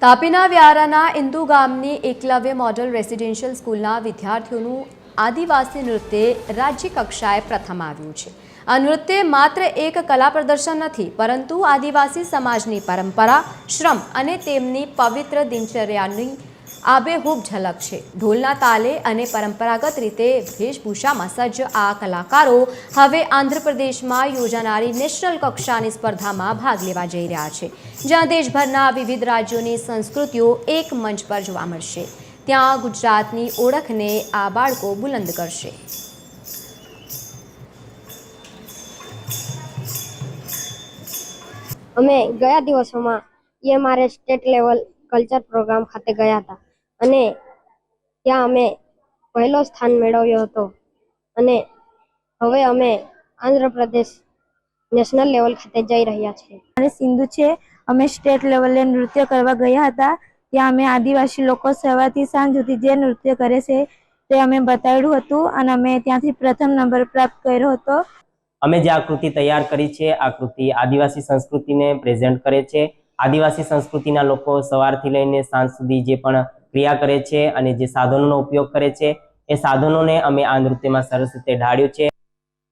તાપીના વ્યારાના ઇન્દુ ગામની Eklavya model residential સ્કૂલના વિદ્યાર્થીઓનું આદિવાસી નૃત્ય રાજ્ય કક્ષાએ પ્રથમ આવ્યું છે। આ નૃત્ય માત્ર એક કલા પ્રદર્શન નથી, પરંતુ આદિવાસી સમાજની પરંપરા, શ્રમ અને તેમની પવિત્ર દિનચર્યાની આબેહૂબ ઝલક છે। ઢોલના તાલે અને પરંપરાગત રીતે વેશભૂષામાં સજ્જ આ કલાકારો હવે આંધ્રપ્રદેશમાં યોજાનારી નેશનલ કક્ષાની સ્પર્ધામાં ભાગ લેવા જઈ રહ્યા છે, જ્યાં દેશભરના વિવિધ રાજ્યોની સંસ્કૃતિઓ એક મંચ પર જોવા મળશે। ત્યાં ગુજરાતની ઓળખને આ બાળકો બુલંદ કરશે। અમે ગયા દિવસોમાં મારે સ્ટેટ લેવલ કલ્ચર પ્રોગ્રામ ખાતે ગયા હતા અને ત્યાં અમે પહેલો સ્થાન મેળવ્યો હતો અને હવે અમે આંધ્રપ્રદેશ નેશનલ લેવલ ખાતે જઈ રહ્યા છીએ। મારે સિંધુ છે। અમે સ્ટેટ લેવલે નૃત્ય કરવા ગયા હતા। ત્યાં અમે આદિવાસી લોકો સવારથી સાંજ સુધી જે નૃત્ય કરે છે તે અમે બતાવ્યું હતું અને અમે ત્યાંથી પ્રથમ નંબર પ્રાપ્ત કર્યો હતો। અમે જે આકૃતિ તૈયાર કરી છે, આકૃતિ આદિવાસી સંસ્કૃતિને પ્રેઝન્ટ કરે છે। આદિવાસી સંસ્કૃતિના લોકો સવારથી લઈને સાંજ સુધી જે પણ ક્રિયા કરે છે અને જે સાધનોનો ઉપયોગ કરે છે, એ સાધનોને અમે આ નૃત્યમાં સરસ રીતે ઢાળ્યું છે।